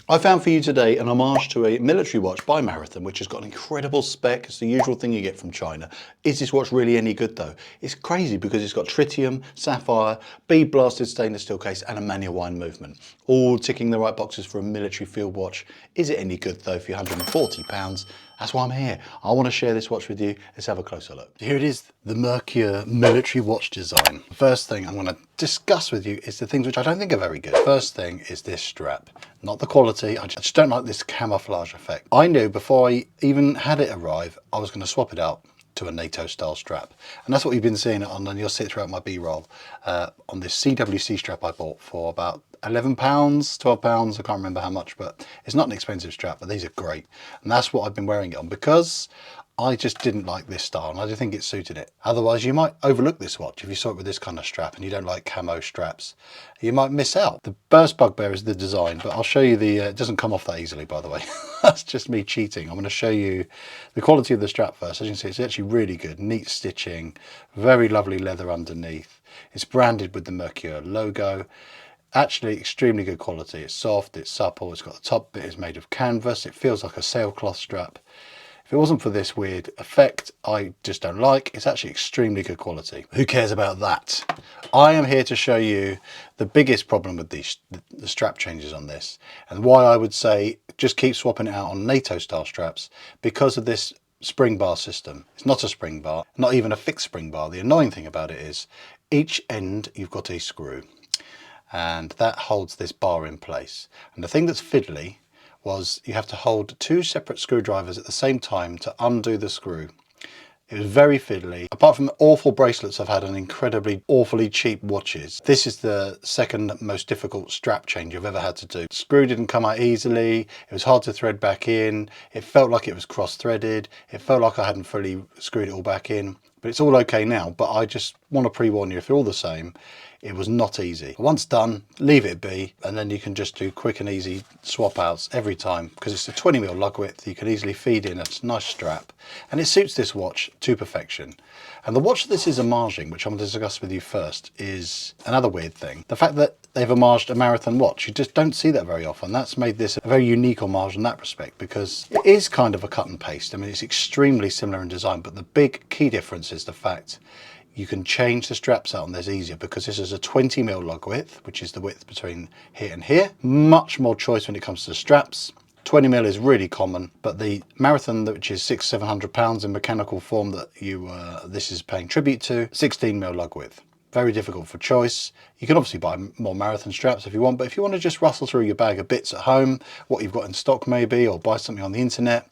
I found for you today an homage to a military watch by Marathon, which has got an incredible spec. It's the usual thing you get from China. Is this watch really any good though? It's crazy because it's got tritium, sapphire, bead blasted stainless steel case and a manual wind movement. All ticking the right boxes for a military field watch. Is it any good though for your £140? That's why I'm here. I want to share this watch with you. Let's have a closer look. Here it is, the Merkur military watch design. First thing I'm going to discuss with you is the things which I don't think are very good. First thing is this strap. Not the quality, I just don't like this camouflage effect. I knew before I even had it arrive, I was going to swap it out to a NATO style strap. And that's what you've been seeing on, and you'll see it throughout my B-roll, on this CWC strap I bought for about £11, £12, I can't remember how much, but it's not an expensive strap, but these are great. And that's what I've been wearing it on because I just didn't like this style and I didn't think it suited it. Otherwise, you might overlook this watch if you saw it with this kind of strap and you don't like camo straps. You might miss out. The first bugbear is the design, but I'll show you the, it doesn't come off that easily, by the way. That's just me cheating. I'm going to show you the quality of the strap first. As you can see, it's actually really good. Neat stitching, very lovely leather underneath. It's branded with the Merkur logo. Actually extremely good quality. It's soft, it's supple, it's got the top bit is made of canvas. It feels like a sailcloth strap. If it wasn't for this weird effect I just don't like, it's actually extremely good quality. Who cares about that? I am here to show you the biggest problem with the strap changes on this, and why I would say just keep swapping it out on NATO style straps because of this spring bar system. It's not a spring bar, not even a fixed spring bar. The annoying thing about it is each end you've got a screw, and that holds this bar in place. And the thing that's fiddly was you have to hold two separate screwdrivers at the same time to undo the screw. It was very fiddly. Apart from awful bracelets I've had on incredibly awfully cheap watches, this is the second most difficult strap change I've ever had to do. The screw didn't come out easily, it was hard to thread back in, it felt like it was cross-threaded, it felt like I hadn't fully screwed it all back in. But it's all okay now, but I just want to pre-warn you, if you're all the same, it was not easy. Once done, leave it be, and then you can just do quick and easy swap outs every time, because it's a 20mm lug width. You can easily feed in a nice strap, and it suits this watch to perfection. And the watch this is homaging, which I'm going to discuss with you first, is another weird thing. The fact that they've homaged a Marathon watch, you just don't see that very often. That's made this a very unique homage in that respect, because it is kind of a cut and paste. I mean, it's extremely similar in design, but the big key difference is the fact you can change the straps out on this easier, because this is a 20mm lug width, which is the width between here and here. Much more choice when it comes to the straps. 20mm is really common, but the Marathon, which is £600–700 in mechanical form that you this is paying tribute to, 16mm lug width. Very difficult for choice. You can obviously buy more Marathon straps if you want, but if you want to just rustle through your bag of bits at home, what you've got in stock maybe, or buy something on the internet,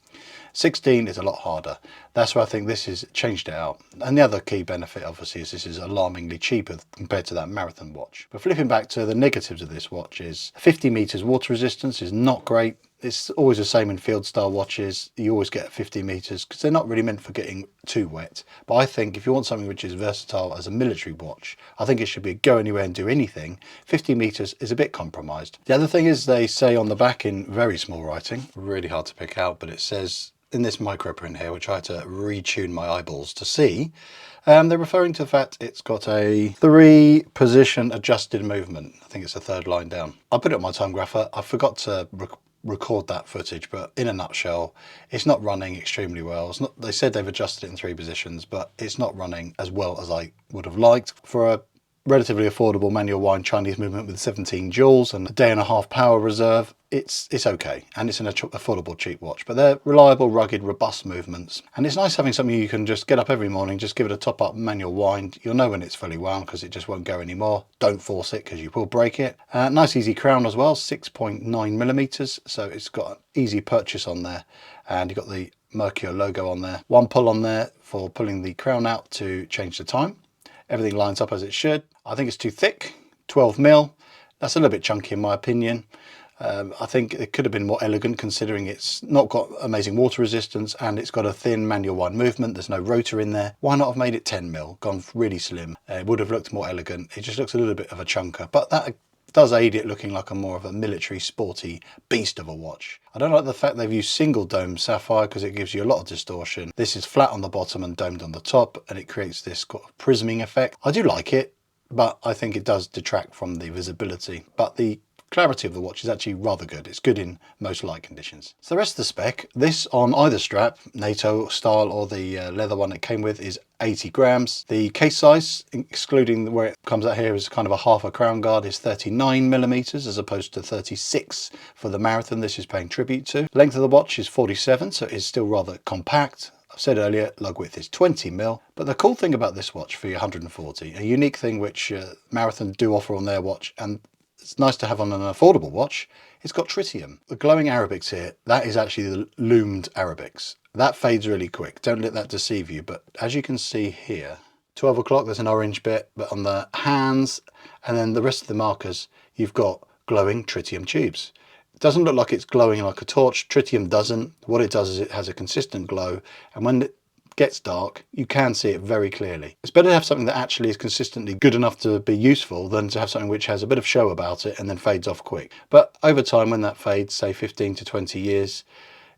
16 is a lot harder. That's why I think this has changed it out. And the other key benefit obviously is this is alarmingly cheaper compared to that Marathon watch. But flipping back to the negatives of this watch is 50 meters water resistance is not great. It's always the same in field style watches. You always get 50 meters because they're not really meant for getting too wet. But I think if you want something which is versatile as a military watch, I think it should be go anywhere and do anything. 50 meters is a bit compromised. The other thing is they say on the back in very small writing, really hard to pick out, but it says in this micro print here, which I had to retune my eyeballs to see, they're referring to the fact it's got a 3-position adjusted movement. I think it's the third line down. I put it on my time grapher. I forgot to record that footage, but in a nutshell, it's not running extremely well. It's not, they said they've adjusted it in 3 positions, but it's not running as well as I would have liked. For a relatively affordable manual wind Chinese movement with 17 joules and a day-and-a-half power reserve, it's okay, and it's an affordable cheap watch. But they're reliable, rugged, robust movements, and it's nice having something you can just get up every morning, just give it a top-up manual wind. You'll know when it's fully wound because it just won't go anymore. Don't force it because you will break it. Nice easy crown as well, 6.9mm, so it's got an easy purchase on there, and you've got the Merkur logo on there. One pull on there for pulling the crown out to change the time. Everything lines up as it should. I think it's too thick, 12mm. That's a little bit chunky in my opinion. I think it could have been more elegant considering it's not got amazing water resistance and it's got a thin manual wind movement. There's no rotor in there. Why not have made it 10mm, gone really slim? It would have looked more elegant. It just looks a little bit of a chunker, but that does aid it looking like a more of a military sporty beast of a watch. I don't like the fact they've used single dome sapphire because it gives you a lot of distortion. This is flat on the bottom and domed on the top, and it creates this sort of prisming effect. I do like it, but I think it does detract from the visibility. But the clarity of the watch is actually rather good. It's good in most light conditions. So the rest of the spec, this on either strap, NATO style or the leather one it came with, is 80 grams. The case size, excluding where it comes out here, is kind of a half a crown guard, is 39 millimeters as opposed to 36 for the Marathon this is paying tribute to. Length of the watch is 47, so it's still rather compact. I've said earlier, lug width is 20 mil, but the cool thing about this watch for your 140, a unique thing which Marathon do offer on their watch, and it's nice to have on an affordable watch, it's got tritium. The glowing Arabics here, that is actually the loomed Arabics. That fades really quick, don't let that deceive you, but as you can see here, 12 o'clock there's an orange bit, but on the hands and then the rest of the markers, you've got glowing tritium tubes. It doesn't look like it's glowing like a torch, tritium doesn't. What it does is it has a consistent glow, and when it gets dark, you can see it very clearly. It's better to have something that actually is consistently good enough to be useful than to have something which has a bit of show about it and then fades off quick. But over time, when that fades, say 15 to 20 years,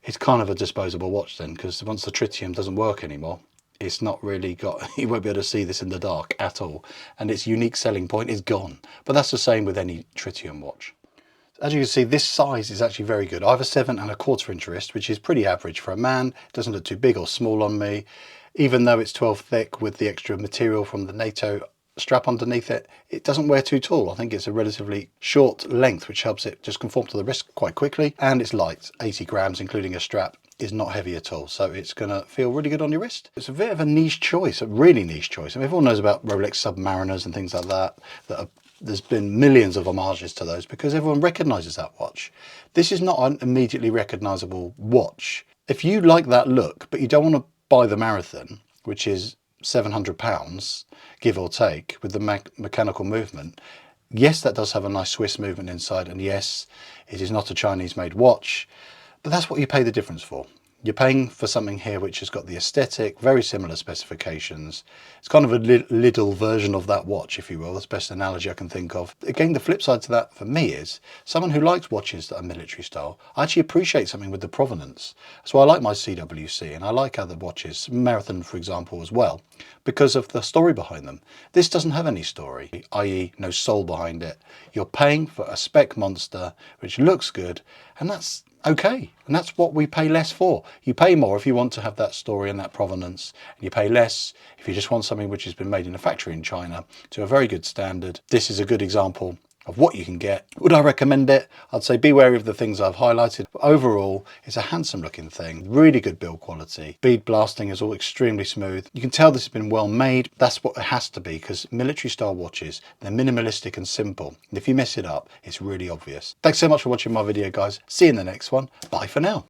it's kind of a disposable watch then, because once the tritium doesn't work anymore, it's not really got, you won't be able to see this in the dark at all, and its unique selling point is gone. But that's the same with any tritium watch. As you can see, this size is actually very good. I have a 7¼ inch wrist, which is pretty average for a man. It doesn't look too big or small on me. Even though it's 12 thick with the extra material from the NATO strap underneath it, it doesn't wear too tall. I think it's a relatively short length, which helps it just conform to the wrist quite quickly. And it's light, 80 grams, including a strap, is not heavy at all. So it's going to feel really good on your wrist. It's a bit of a niche choice, a really niche choice. I mean, everyone knows about Rolex Submariners and things like that, there's been millions of homages to those because everyone recognizes that watch. This is not an immediately recognizable watch. If you like that look, but you don't want to buy the Marathon, which is £700, give or take, with the mechanical movement, yes, that does have a nice Swiss movement inside, and yes, it is not a Chinese made watch, but that's what you pay the difference for. You're paying for something here which has got the aesthetic, very similar specifications. It's kind of a little version of that watch, if you will. That's the best analogy I can think of. Again, the flip side to that for me is, someone who likes watches that are military style, I actually appreciate something with the provenance. So I like my CWC and I like other watches, Marathon for example as well, because of the story behind them. This doesn't have any story, i.e. no soul behind it. You're paying for a spec monster which looks good, and that's okay, and that's what we pay less for. You pay more if you want to have that story and that provenance, and you pay less if you just want something which has been made in a factory in China to a very good standard. This is a good example of what you can get. Would I recommend it? I'd say be wary of the things I've highlighted. But overall, it's a handsome looking thing, really good build quality. Bead blasting is all extremely smooth. You can tell this has been well made. That's what it has to be, because military style watches, they're minimalistic and simple. And if you mess it up, it's really obvious. Thanks so much for watching my video, guys. See you in the next one. Bye for now.